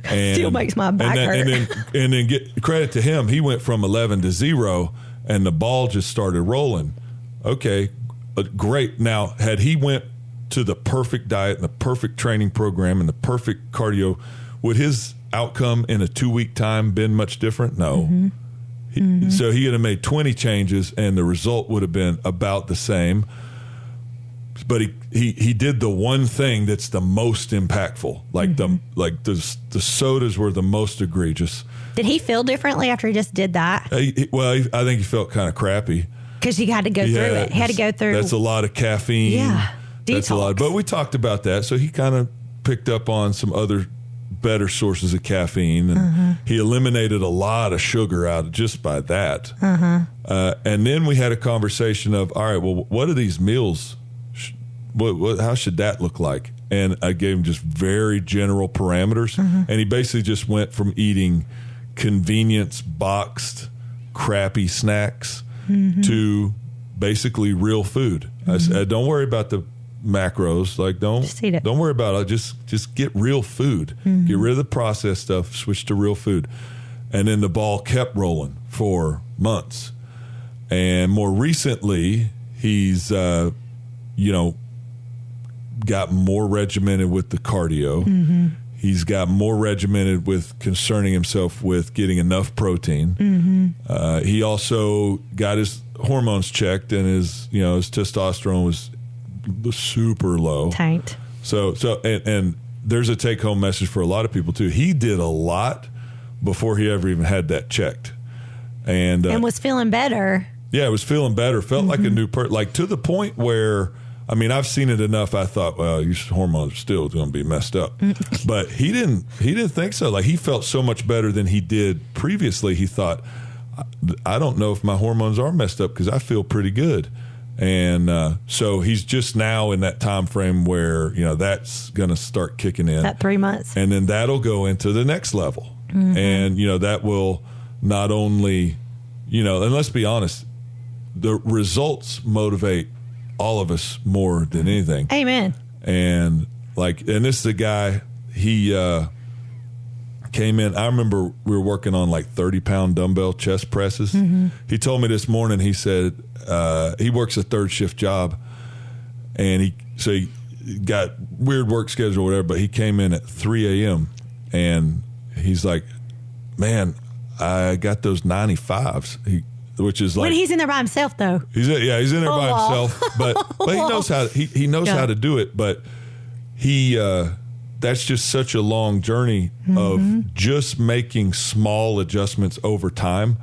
And still makes my back hurt. And then get credit to him. He went from 11 to 0, and the ball just started rolling. Okay, great. Now, had he went to the perfect diet and the perfect training program and the perfect cardio, would his outcome in a 2-week time been much different? No. So he would have made 20 changes and the result would have been about the same. But he did the one thing that's the most impactful. The sodas were the most egregious. Did he feel differently after he just did that? I think he felt kind of crappy. Because he had to go through it. He had to go through. That's a lot of caffeine. Yeah. That's a lot. But we talked about that. So he kind of picked up on some other better sources of caffeine, and he eliminated a lot of sugar out just by that. And then we had a conversation of, all right, well, what are these meals? How should that look like? And I gave him just very general parameters, and he basically just went from eating convenience boxed crappy snacks to basically real food. I said, don't worry about the macros, don't worry about it. Just get real food. Get rid of the processed stuff, switch to real food. And then the ball kept rolling for months. And more recently, he's got more regimented with the cardio. He's got more regimented with concerning himself with getting enough protein. He also got his hormones checked, and his testosterone was super low. Tanked. So and there's a take-home message for a lot of people too. He did a lot before he ever even had that checked, and was feeling better. Yeah, was feeling better. Felt like a new person. To the point where, I've seen it enough. I thought, well, your hormones are still going to be messed up, but he didn't think so. He felt so much better than he did previously. He thought, I don't know if my hormones are messed up because I feel pretty good. And so he's just now in that time frame where, that's going to start kicking in. That 3 months. And then that'll go into the next level. And, that will not only, and let's be honest, the results motivate all of us more than anything. Amen. And this is a guy, he came in. I remember we were working on 30-pound dumbbell chest presses. He told me this morning, he said he works a third shift job, and he got weird work schedule or whatever, but he came in at 3 a.m. and he's like, man, I got those 95s. Which is when he's in there by himself, though. He's in there by himself, but he knows how he knows how to do it. But that's just such a long journey of just making small adjustments over time.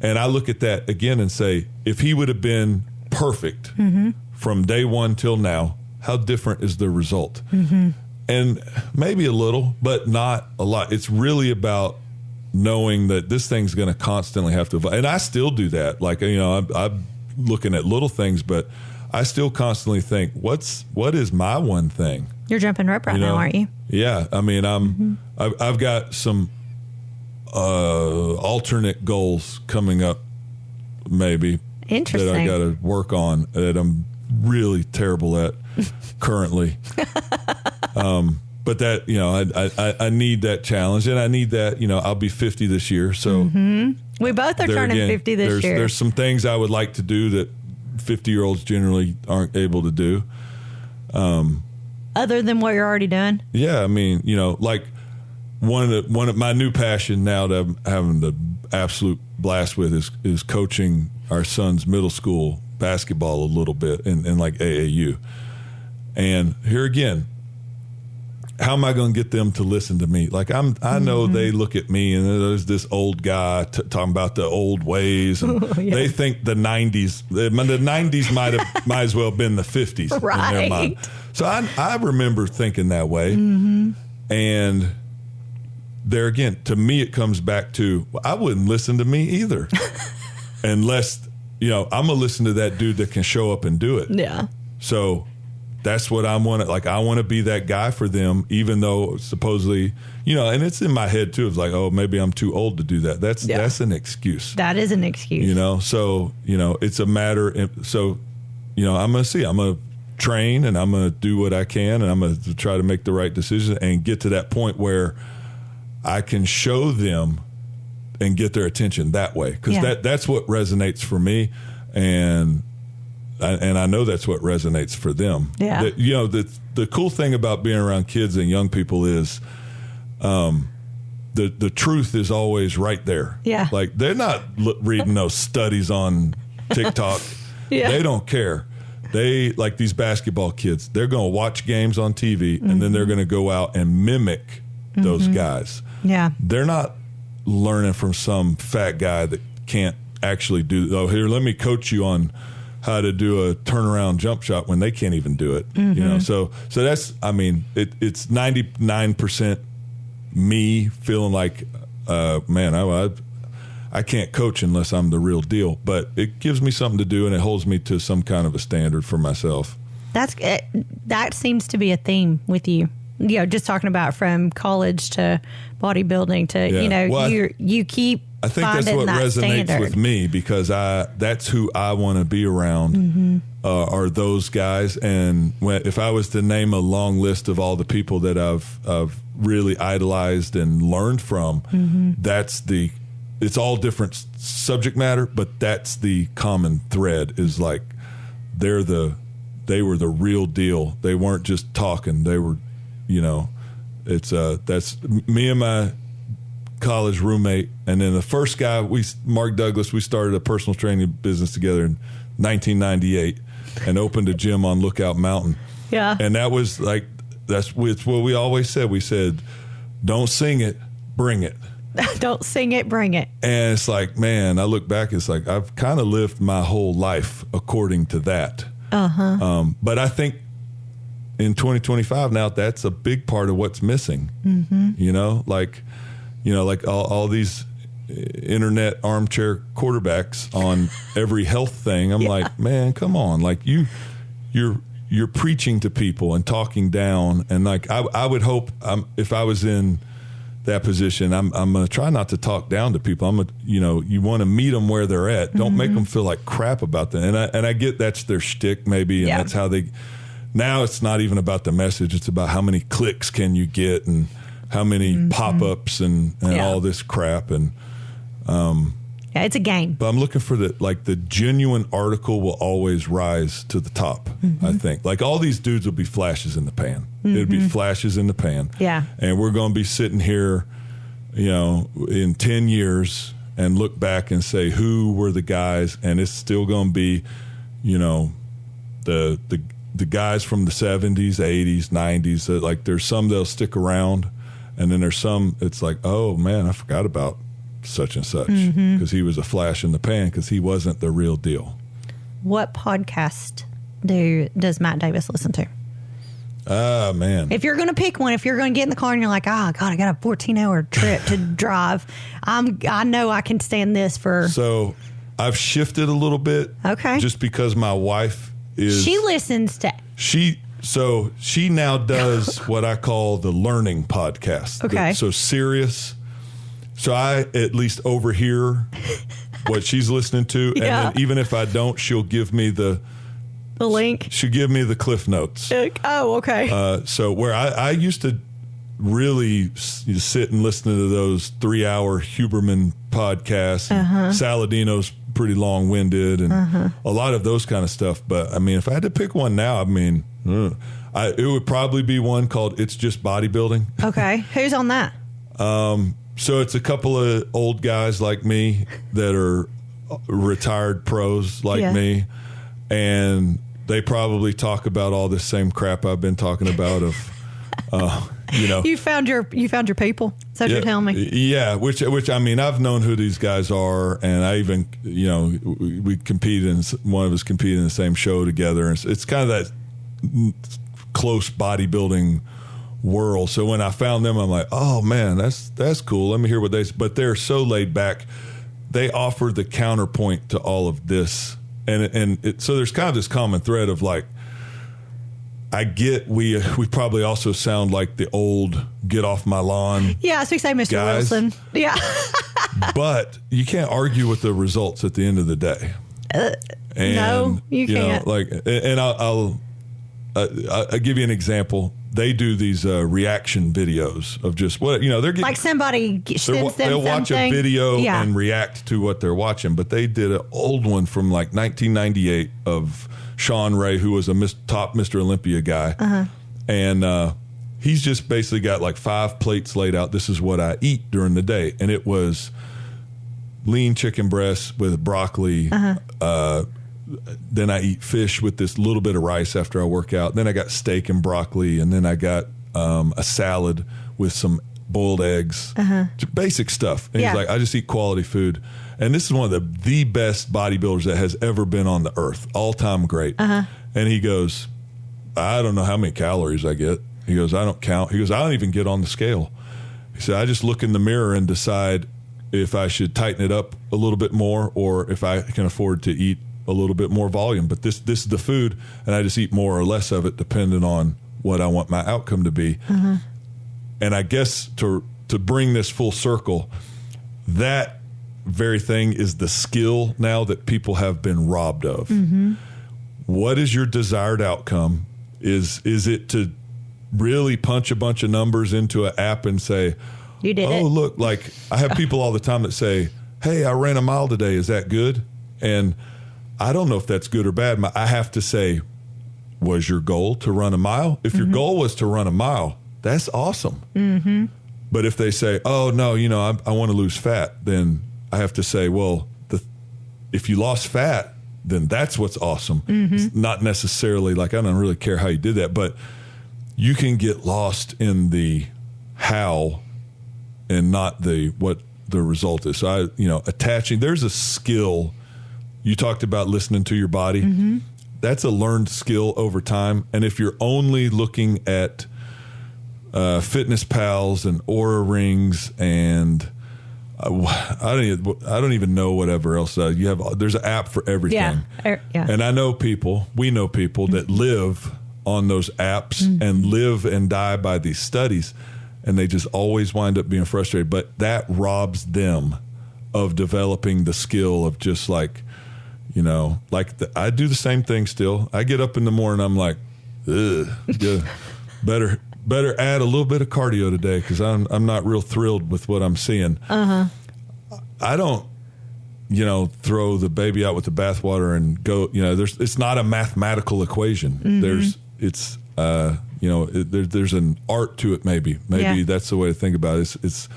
And I look at that again and say, if he would have been perfect from day one till now, how different is the result? And maybe a little, but not a lot. It's really about knowing that this thing's going to constantly have to evolve. And I still do that. I'm looking at little things, but I still constantly think, what is my one thing? You're jumping rope right now, aren't you? Yeah. I mean, I've got some alternate goals coming up, maybe. Interesting. That I got to work on that I'm really terrible at currently. But that, I need that challenge, and I need that, I'll be 50 this year. So we both are turning 50 this year. There's some things I would like to do that 50-year-olds generally aren't able to do. Other than what you're already doing? Yeah. I mean, one of my new passion now that I'm having the absolute blast with is coaching our son's middle school basketball a little bit in AAU. And here again, how am I going to get them to listen to me? I know they look at me and there's this old guy talking about the old ways, and they think the 90s. The 90s might as well have been the 50s right. in their mind. So I remember thinking that way, and there again, to me, it comes back to I wouldn't listen to me either, unless I'm gonna listen to that dude that can show up and do it. Yeah. So. That's what I want to, I want to be that guy for them, even though supposedly, and it's in my head too. It's oh, maybe I'm too old to do that. That's an excuse. That is an excuse. So, it's a matter. So, I'm going to see, I'm going to train and I'm going to do what I can and I'm going to try to make the right decision and get to that point where I can show them and get their attention that way. Cause that's what resonates for me. And I know that's what resonates for them. Yeah. The cool thing about being around kids and young people is the truth is always right there. Yeah. They're not reading those studies on TikTok. Yeah. They don't care. They, like these basketball kids, they're going to watch games on TV and then they're going to go out and mimic those guys. Yeah. They're not learning from some fat guy that can't actually do, here, let me coach you on how to do a turnaround jump shot when they can't even do it. So that's, it's 99% me feeling like, man, I can't coach unless I'm the real deal, but it gives me something to do and it holds me to some kind of a standard for myself. That seems to be a theme with you. Just talking about from college to bodybuilding to, you keep I think that's what resonates standard with me because that's who I want to be around are those guys. And if I was to name a long list of all the people that I've really idolized and learned from, it's all different subject matter, but that's the common thread is they were the real deal. They weren't just talking. They were, that's me and my college roommate, and then the first guy, Mark Douglas, we started a personal training business together in 1998 and opened a gym on Lookout Mountain. Yeah. And that was it's what we always said. We said, don't sing it, bring it. Don't sing it, bring it. And it's man, I look back, it's I've kind of lived my whole life according to that. But I think in 2025 now, that's a big part of what's missing. All these internet armchair quarterbacks on every health thing. I'm like, man, come on. Like you're preaching to people and talking down. And like, I would hope if I was in that position, I'm going to try not to talk down to people. You want to meet them where they're at. Don't make them feel like crap about them. And I get that's their shtick maybe. And that's how now it's not even about the message. It's about how many clicks can you get and how many pop-ups and all this crap. And, it's a game. But I'm looking for the genuine article will always rise to the top, I think. Like all these dudes will be flashes in the pan. It'll be flashes in the pan. Yeah. And we're going to be sitting here, in 10 years and look back and say who were the guys, and it's still going to be, the guys from the 70s, 80s, 90s. That like there's some that'll stick around, and then there's some it's like, oh man, I forgot about such and such because he was a flash in the pan because he wasn't the real deal. What podcast does Matt Davis listen to? Man. If you're going to pick one, if you're going to get in the car and you're like, oh God, I got a 14-hour trip to drive. I know I can stand this for. So I've shifted a little bit. Okay. Just because my wife she listens to. So she now does what I call the learning podcast. Okay. So Sirius. So I at least overhear what she's listening to. And then even if I don't, she'll give me the link. She'll give me the Cliff Notes. Oh, okay. So where I used to really sit and listen to those 3-hour Huberman podcasts. Saladino's pretty long-winded and a lot of those kind of stuff. But I mean, if I had to pick one now, I mean, it would probably be one called It's Just Bodybuilding. Okay. Who's on that? So it's a couple of old guys like me that are retired pros like me. And they probably talk about all this same crap I've been talking about of, You found your people. So you're telling me. Yeah. Which I mean, I've known who these guys are. And I even, we competed one of us competed in the same show together. And it's kind of that close bodybuilding world. So when I found them, I'm like, oh man, that's cool. Let me hear what but they're so laid back. They offer the counterpoint to all of this. So there's kind of this common thread of like, I get we probably also sound like the old get off my lawn. Yeah, so you say Mr. guys. Wilson. Yeah. But you can't argue with the results at the end of the day. No, you can't. I'll give you an example. They do these reaction videos of just what they're getting. Like somebody sends them they'll watch something. a video and react to what they're watching. But they did an old one from like 1998 of Sean Ray, who was a top Mr. Olympia guy, and he's just basically got like 5 plates laid out. This is what I eat during the day, and it was lean chicken breasts with broccoli. Then I eat fish with this little bit of rice after I work out. Then I got steak and broccoli, and then I got a salad with some boiled eggs. Just basic stuff. And he's like, I just eat quality food. And this is one of the best bodybuilders that has ever been on the earth. All-time great. And he goes, I don't know how many calories I get. He goes, I don't count. He goes, I don't even get on the scale. He said, I just look in the mirror and decide if I should tighten it up a little bit more or if I can afford to eat a little bit more volume. But this is the food, and I just eat more or less of it depending on what I want my outcome to be. And I guess to bring this full circle, that very thing is the skill now that people have been robbed of. What is your desired outcome? Is it to really punch a bunch of numbers into an app and say, you did it? Look, like I have people all the time that say, hey, I ran a mile today. Is that good? And I don't know if that's good or bad. I have to say, was your goal to run a mile? If your goal was to run a mile, that's awesome. But if they say, oh, no, I want to lose fat, then I have to say, well, if you lost fat, then that's what's awesome. It's not necessarily like, I don't really care how you did that, but you can get lost in the how and not what the result is. So attaching, there's a skill. You talked about listening to your body. That's a learned skill over time. And if you're only looking at Fitness Pals and Aura Rings and I don't even know whatever else. There's an app for everything. Yeah. And we know people that live on those apps and live and die by these studies, and they just always wind up being frustrated. But that robs them of developing the skill of just like, I do the same thing still. I get up in the morning, I'm like, ugh, yeah, better add a little bit of cardio today because I'm not real thrilled with what I'm seeing. I don't, throw the baby out with the bathwater and go. It's not a mathematical equation. There's an art to it. Maybe that's the way to think about it. It's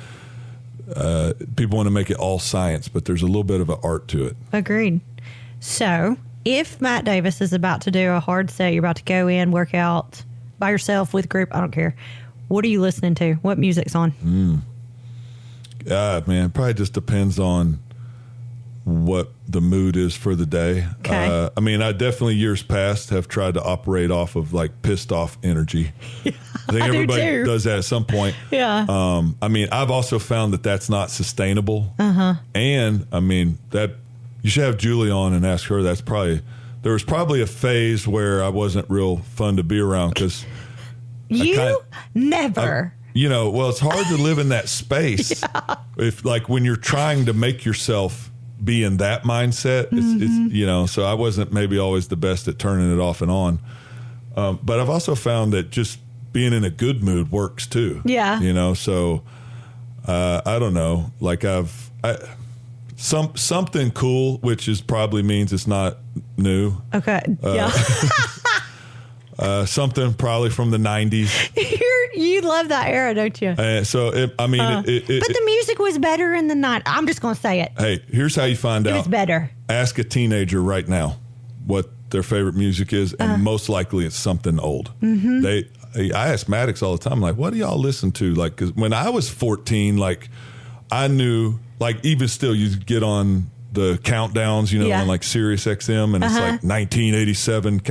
people want to make it all science, but there's a little bit of an art to it. Agreed. So if Matt Davis is about to do a hard set, you're about to go in, work out by yourself with group, I don't care. What are you listening to? What music's on? Man, probably just depends on what the mood is for the day. Okay. I definitely years past have tried to operate off of like pissed off energy. Yeah, I think everybody does that at some point. Yeah. I've also found that that's not sustainable. And that you should have Julie on and ask her. There was probably a phase where I wasn't real fun to be around because never. It's hard to live in that space. If like when you're trying to make yourself be in that mindset, it's so I wasn't maybe always the best at turning it off and on. But I've also found that just being in a good mood works too. Yeah. So I don't know. Like something cool, which is probably means it's not new. Okay. Yeah. Something probably from the 90s. You love that era, don't you? But the music was better in the night. I'm just going to say it. Hey, here's how you find out. It was better. Ask a teenager right now what their favorite music is, and most likely it's something old. I ask Maddox all the time, like, what do y'all listen to? Like, because when I was 14, like, I knew, like, even still, you get on the countdowns, on like Sirius XM, and it's like 1987.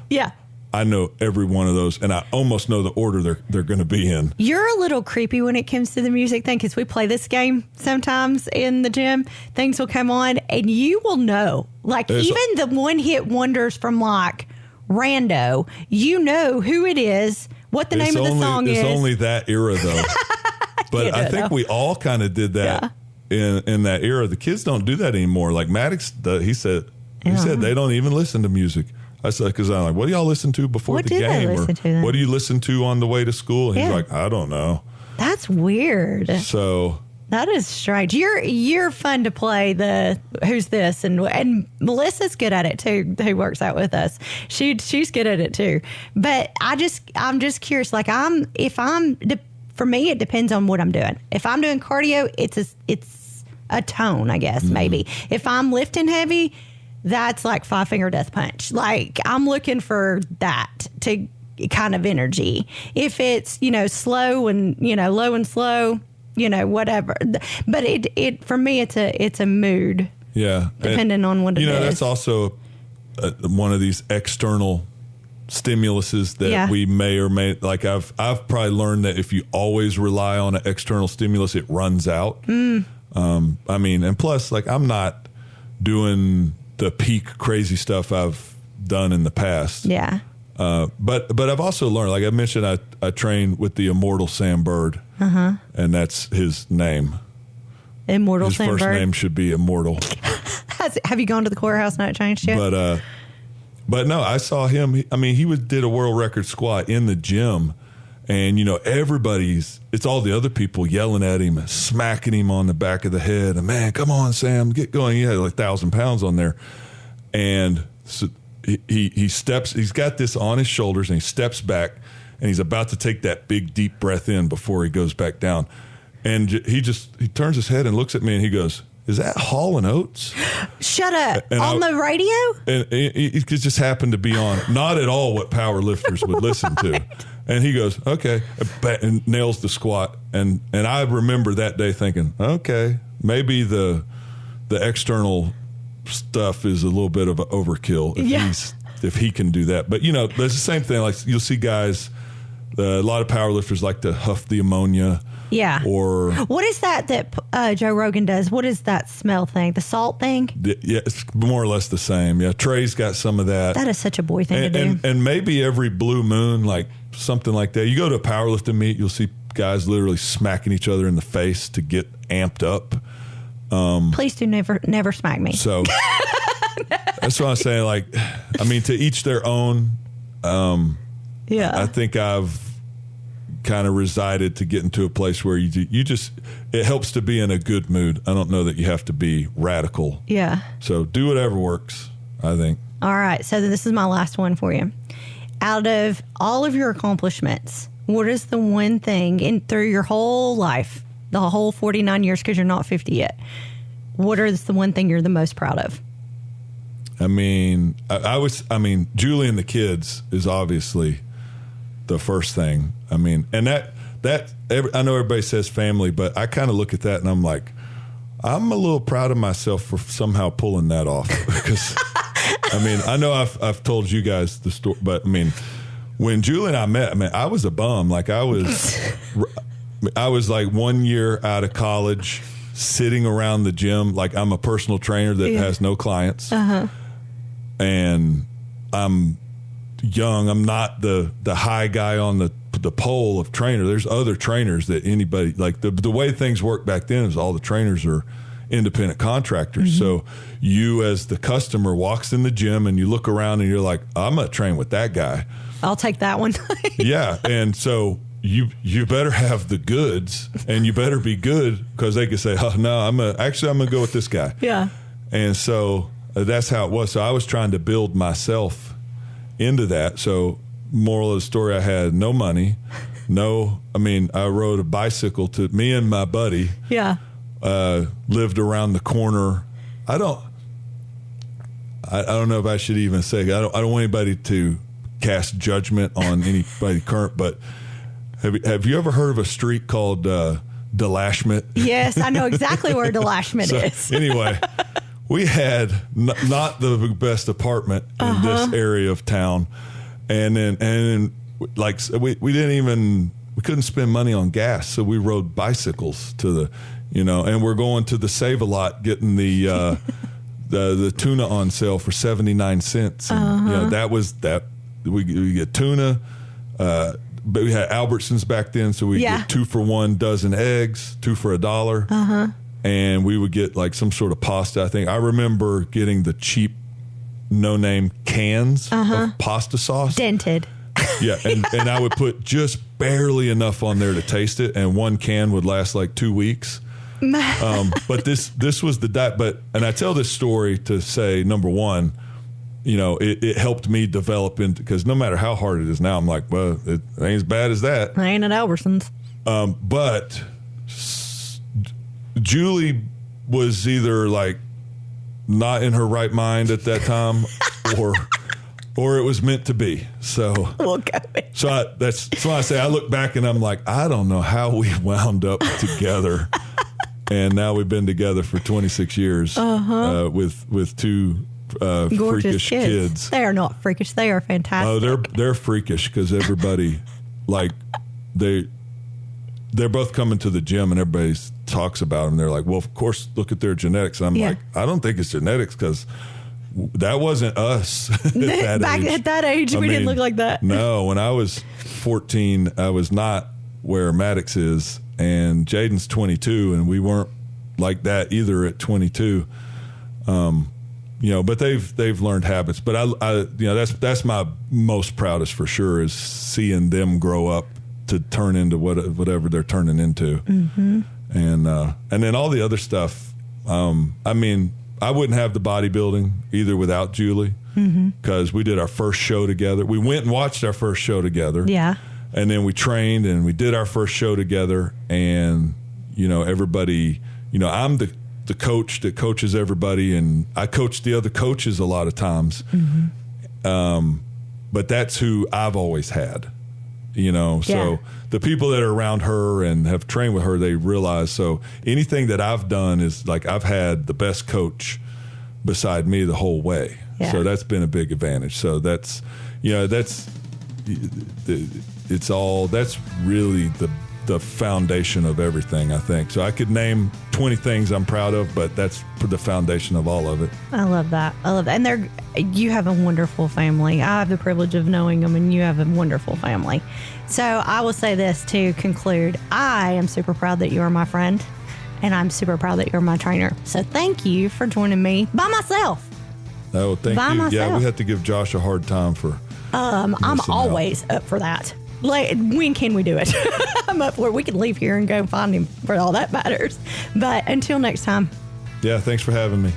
Yeah. I know every one of those, and I almost know the order they're going to be in. You're a little creepy when it comes to the music thing because we play this game sometimes in the gym. Things will come on, and you will know. Like, even the one-hit wonders from, like, Rando, you know who it is, what the name of the song is. It's only that era, though. But I think we all kind of did that in that era. The kids don't do that anymore. Like, Maddox, he said they don't even listen to music. I said, because I'm like, what do y'all listen to before the game? What do you listen to on the way to school? And he's like, I don't know. That's weird. So that is strange. You're fun to play the who's this, and Melissa's good at it too, who works out with us. She's good at it too. But I'm just curious. Like for me, it depends on what I'm doing. If I'm doing cardio, it's a tone, I guess, maybe. If I'm lifting heavy, that's like 5-finger death punch. Like, I'm looking for that to kind of energy. If it's, slow and, low and slow, whatever. But it for me, it's a mood. Yeah. Depending on what it is. That's also one of these external stimuluses that we may or may, like I've probably learned that if you always rely on an external stimulus, it runs out. And plus, like, I'm not doing the peak crazy stuff I've done in the past. Yeah. But I've also learned, like I mentioned, I train with the immortal Sam Bird, and that's his name. Immortal his Sam Bird. His first name should be Immortal. Have you gone to the courthouse and it changed yet? But no, I saw him. He did a world record squat in the gym, and it's all the other people yelling at him, smacking him on the back of the head, and man, come on, Sam, get going. He had like 1,000 pounds on there, and so he steps. He's got this on his shoulders, and he steps back, and he's about to take that big deep breath in before he goes back down, and he turns his head and looks at me, and he goes, "Is that Hall & Oates?" Shut up. The radio? And it just happened to be on, not at all what power lifters would listen to. Right. And he goes, okay, and nails the squat. And I remember that day thinking, okay, maybe the external stuff is a little bit of an overkill if he can do that. But, there's the same thing. Like, you'll see guys, a lot of power lifters like to huff the ammonia. Yeah. Or what is that Joe Rogan does? What is that smell thing? The salt thing? Yeah, it's more or less the same. Yeah, Trey's got some of that. That is such a boy thing to do. And maybe every blue moon, like something like that. You go to a powerlifting meet, you'll see guys literally smacking each other in the face to get amped up. Please do never smack me. So that's what I'm saying. Like, I mean, to each their own. Yeah. I think I've kind of resided to get into a place where you just, it helps to be in a good mood. I don't know that you have to be radical. Yeah. So do whatever works, I think. All right. So this is my last one for you. Out of all of your accomplishments, what is the one thing through your whole life, the whole 49 years, because you're not 50 yet, what is the one thing you're the most proud of? I mean, Julie and the kids is obviously the first thing. I mean, and I know everybody says family, but I kind of look at that and I'm like, I'm a little proud of myself for somehow pulling that off. Because, I mean, I know I've told you guys the story, but I mean, when Julie and I met, I mean, I was a bum. Like I was like 1 year out of college, sitting around the gym. Like I'm a personal trainer that has no clients. Uh-huh. And I'm young. I'm not the high guy on the pole of trainer. There's other trainers that anybody, like the way things worked back then is all the trainers are independent contractors. Mm-hmm. So you as the customer walks in the gym and you look around and you're like, I'm going to train with that guy. I'll take that one. Yeah. And so you better have the goods and you better be good because they could say, oh no, I'm going to go with this guy. Yeah. And so that's how it was. So I was trying to build myself into that. So moral of the story, I had no money. I rode a bicycle to me and my buddy. Yeah. Lived around the corner. I don't know if I should even say, I don't want anybody to cast judgment on anybody current, but have you ever heard of a street called Delashment? Yes, I know exactly where Delashment is. Anyway, we had not the best apartment in this area of town. And then like we couldn't spend money on gas. So we rode bicycles to and we're going to the Save-A-Lot getting the tuna on sale for 79 cents. And, that was that we get tuna, but we had Albertsons back then. So we get 2 for $1 dozen eggs, 2 for $1. And we would get like some sort of pasta. I think I remember getting the cheap, no-name cans of pasta sauce. Dented. Yeah, and I would put just barely enough on there to taste it, and one can would last like 2 weeks. But this was the diet. And I tell this story to say, number one, it helped me develop into, because no matter how hard it is now, I'm like, well, it ain't as bad as that. I ain't at Albertsons. But Julie was either like not in her right mind at that time or it was meant to be. So that's why I say I look back and I'm like, I don't know how we wound up together. And now we've been together for 26 years with two freakish kids. They are not freakish. They are fantastic. Oh, they're freakish because everybody like they're both coming to the gym and everybody talks about them. They're like, well, of course, look at their genetics. And I'm like, I don't think it's genetics because that wasn't us at that Back age. at that age, we didn't look like that. No, when I was 14, I was not where Maddox is, and Jaden's 22, and we weren't like that either at 22. But they've learned habits. But I that's my most proudest for sure is seeing them grow up to turn into whatever they're turning into. Mm-hmm. And then all the other stuff. I wouldn't have the bodybuilding either without Julie, because we did our first show together. We went and watched our first show together. Yeah. And then we trained and we did our first show together. And, everybody, I'm the coach that coaches everybody, and I coach the other coaches a lot of times. Mm-hmm. But that's who I've always had. So the people that are around her and have trained with her, they realize, so anything that I've done is like I've had the best coach beside me the whole way. Yeah. So that's been a big advantage. So that's really the the foundation of everything, I think. So I could name 20 things I'm proud of, but that's the foundation of all of it. I love that. And you have a wonderful family. I have the privilege of knowing them, and you have a wonderful family. So I will say this to conclude. I am super proud that you are my friend, and I'm super proud that you're my trainer. So thank you for joining me by myself. Oh, thank By you. myself. Yeah, we have to give Josh a hard time for I'm always up for that. Like, when can we do it? I'm up for it. We can leave here and go find him for all that matters. But until next time. Yeah, thanks for having me.